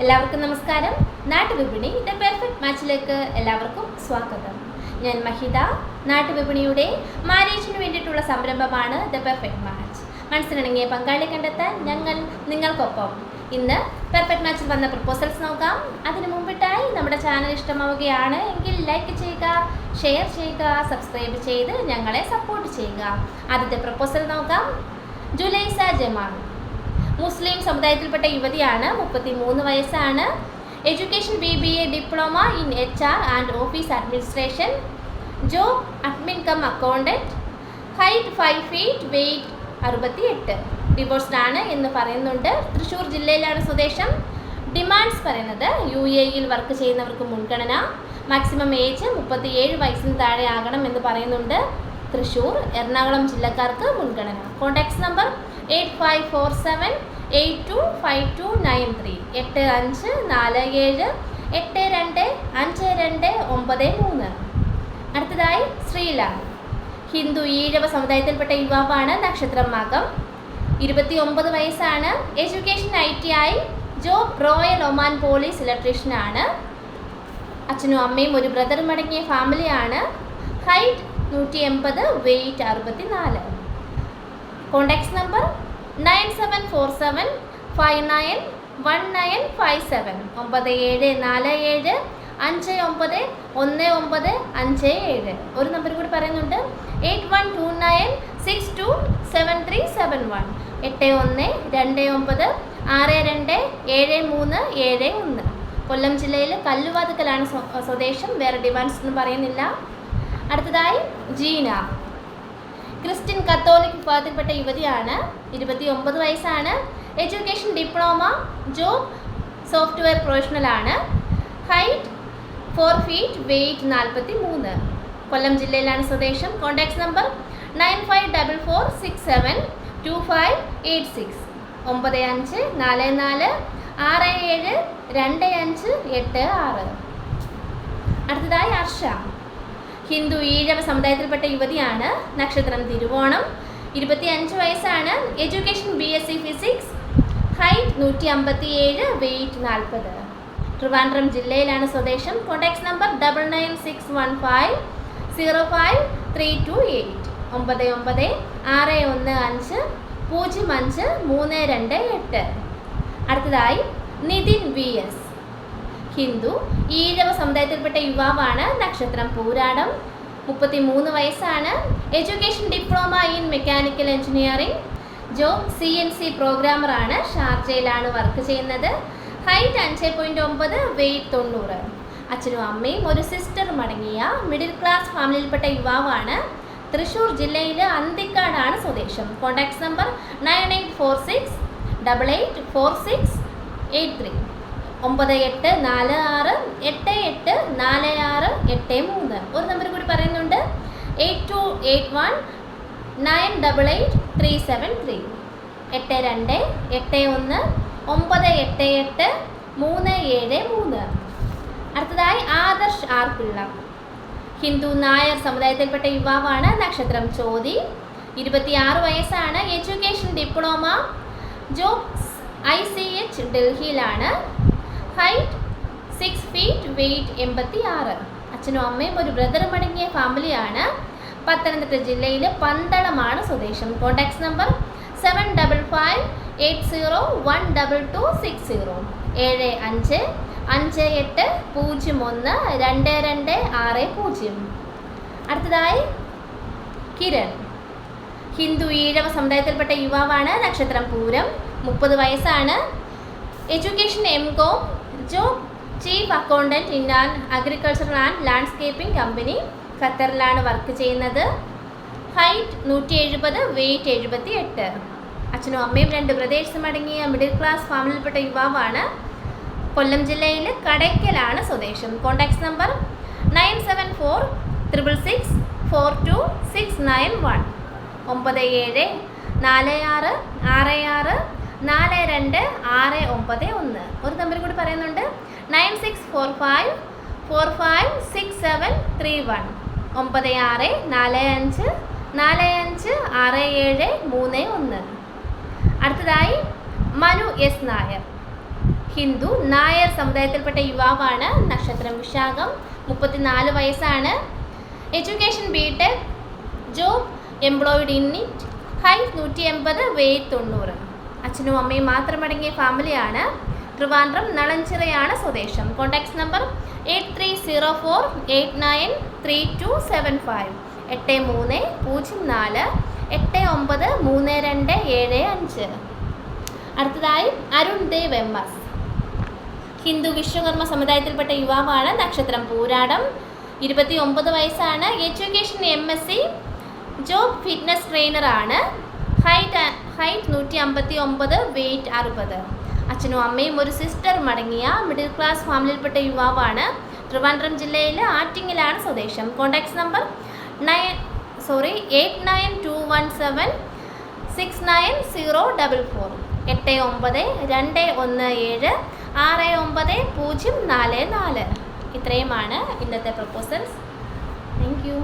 എല്ലാവർക്കും നമസ്കാരം. നാട്ടുവിപണി the perfect മാച്ചിലേക്ക് എല്ലാവർക്കും സ്വാഗതം. ഞാൻ മഹിത. നാട്ടുവിപണിയുടെ മാരേജിന് വേണ്ടിയിട്ടുള്ള സംരംഭമാണ് ദ പെർഫെക്റ്റ് മാച്ച്. മനസ്സിലിണങ്ങിയ പങ്കാളിയെ കണ്ടെത്താൻ ഞങ്ങൾ നിങ്ങൾക്കൊപ്പം. ഇന്ന് പെർഫെക്റ്റ് മാച്ചിൽ വന്ന പ്രപ്പോസൽസ് നോക്കാം. അതിന് മുമ്പിട്ടായി നമ്മുടെ ചാനൽ ഇഷ്ടമാവുകയാണ് എങ്കിൽ ലൈക്ക് ചെയ്യുക, ഷെയർ ചെയ്യുക, സബ്സ്ക്രൈബ് ചെയ്ത് ഞങ്ങളെ സപ്പോർട്ട് ചെയ്യുക. ആദ്യത്തെ പ്രപ്പോസൽ നോക്കാം. ജുലൈസ ജമാൽ, മുസ്ലിം സമുദായത്തിൽപ്പെട്ട യുവതിയാണ്. 33 വയസ്സാണ്. Education BBA diploma in HR and office administration. Job admin cum accountant. Height 5 feet, weight 68. Divorced ആണ് എന്ന് പറയുന്നുണ്ട്. തൃശ്ശൂർ ജില്ലയിലാണ് സ്വദേശം. ഡിമാൻഡ്സ് പറയുന്നത് UAE വർക്ക് ചെയ്യുന്നവർക്ക് മുൻഗണന. മാക്സിമം ഏജ് 37 വയസ്സിന് താഴെ ആകണം എന്ന് പറയുന്നുണ്ട്. തൃശ്ശൂർ, എറണാകുളം ജില്ലക്കാർക്ക് മുൻഗണന. Contacts number 8547825293 8547825293. അടുത്തതായി ശ്രീലാൽ, ഹിന്ദു ഈഴവ സമുദായത്തിൽപ്പെട്ട യുവാവാണ്. നക്ഷത്രം മകം. 29 വയസ്സാണ്. Education ITI. Job royal Oman police ഇലക്ട്രീഷ്യനാണ്. അച്ഛനും അമ്മയും ഒരു ബ്രദറും അടങ്ങിയ ഫാമിലിയാണ്. Height 180, weight 64. Contacts number 9747591957 9747591957. ഒരു നമ്പർ കൂടി പറയുന്നുണ്ട്. 8129627371 8129626371. കൊല്ലം ജില്ലയിൽ കല്ലുവാതുക്കലാണ് സ്വദേശം. വേറെ ഡിമാൻഡ്സ് ഒന്നും പറയുന്നില്ല. അടുത്തതായി ജീന, ക്രിസ്ത്യൻ കത്തോലിക് വിഭാഗത്തിൽപ്പെട്ട യുവതിയാണ്. 29 വയസ്സാണ്. Education diploma. ജോബ് സോഫ്റ്റ്വെയർ പ്രൊഫഷണലാണ്. Height 4 feet, weight 43. കൊല്ലം ജില്ലയിലാണ് സ്വദേശം. Contacts number 9544672586 9544672586. അടുത്തതായി അർഷ, ഹിന്ദു ഈഴവ സമുദായത്തിൽപ്പെട്ട യുവതിയാണ്. നക്ഷത്രം തിരുവോണം. 25 വയസ്സാണ്. Education BSc physics. Height 157, weight 40. Trivandrum ജില്ലയിലാണ് സ്വദേശം. Contacts number 9961505328 9961505328. അടുത്തതായി നിതിൻ VS, ഹിന്ദു ഈഴവ സമുദായത്തിൽപ്പെട്ട യുവാവാണ്. നക്ഷത്രം പൂരാടം. 33 വയസ്സാണ്. Education diploma in mechanical engineering. Job CNC പ്രോഗ്രാമറാണ്. ഷാർജയിലാണ് വർക്ക് ചെയ്യുന്നത്. Height 5.9, weight 90. അച്ഛനും അമ്മയും ഒരു സിസ്റ്ററും അടങ്ങിയ മിഡിൽ ക്ലാസ് ഫാമിലിയിൽപ്പെട്ട യുവാവാണ്. തൃശ്ശൂർ ജില്ലയിലെ അന്തിക്കാടാണ് സ്വദേശം. Contacts number 9846884683 9846884683. ഒരു നമ്പർ കൂടി പറയുന്നുണ്ട്. 8281988373 8281988373. അടുത്തതായി ആദർശ് R. പിള്ള, ഹിന്ദു നായർ സമുദായത്തിൽപ്പെട്ട യുവാവാണ്. നക്ഷത്രം ചോതി. 26 വയസ്സാണ്. Education diploma. ജോബ് ICH ഡൽഹിയിലാണ്. Height 6 feet, weight 86. അച്ഛനും അമ്മയും ഒരു ബ്രദറും അടങ്ങിയ ഫാമിലിയാണ്. പത്തനംതിട്ട ജില്ലയിൽ പന്തളമാണ് സ്വദേശം. Contacts number 7580122260 7558012260. അടുത്തതായി കിരൺ, ഹിന്ദു ഈഴവ സമുദായത്തിൽപ്പെട്ട യുവാവാണ്. നക്ഷത്രം പൂരം. 30 വയസ്സാണ്. Education MCom. Job chief accountant in an agricultural and landscaping company. ഖത്തറിലാണ് വർക്ക് ചെയ്യുന്നത്. Height 170, weight 78. അച്ഛനും അമ്മയും 2 ബ്രദേഴ്സും അടങ്ങിയ മിഡിൽ ക്ലാസ് ഫാമിലിയിൽപ്പെട്ട യുവാവാണ്. കൊല്ലം ജില്ലയിൽ കടയ്ക്കലാണ് സ്വദേശം. Contacts number 9746642691 9746664291. ഒരു നമ്പർ കൂടി പറയുന്നുണ്ട്. 9645456731 96454731. അടുത്തതായി മനു S. നായർ, ഹിന്ദു നായർ സമുദായത്തിൽപ്പെട്ട യുവാവാണ്. നക്ഷത്രം വിശാഖം. 34 വയസ്സാണ്. Education BTech. Job employed in it. Height 180, weight 90. അച്ഛനും അമ്മയും മാത്രമടങ്ങിയ ഫാമിലിയാണ്. ട്രിവാൻഡ്രം നളഞ്ചിറയാണ് സ്വദേശം. Contact number 8304893275 8304893275. അടുത്തതായി അരുൺ ദേവ് MS. ഹിന്ദു വിശ്വകർമ്മ സമുദായത്തിൽപ്പെട്ട യുവാവാണ്. നക്ഷത്രം പൂരാടം. 29 വയസ്സാണ്. Education MSc. ജോബ് ഫിറ്റ്നസ് ട്രെയിനറാണ്. Height 159, weight 60. അച്ഛനും അമ്മയും ഒരു സിസ്റ്ററും അടങ്ങിയ മിഡിൽ ക്ലാസ് ഫാമിലിയിൽപ്പെട്ട യുവാവാണ്. ട്രിവാൻഡ്രം ജില്ലയിലെ ആറ്റിങ്ങിലാണ് സ്വദേശം. Contact number 892176944 8921769044. ഇത്രയുമാണ് ഇന്നത്തെ പ്രപ്പോസൽസ്. Thank you.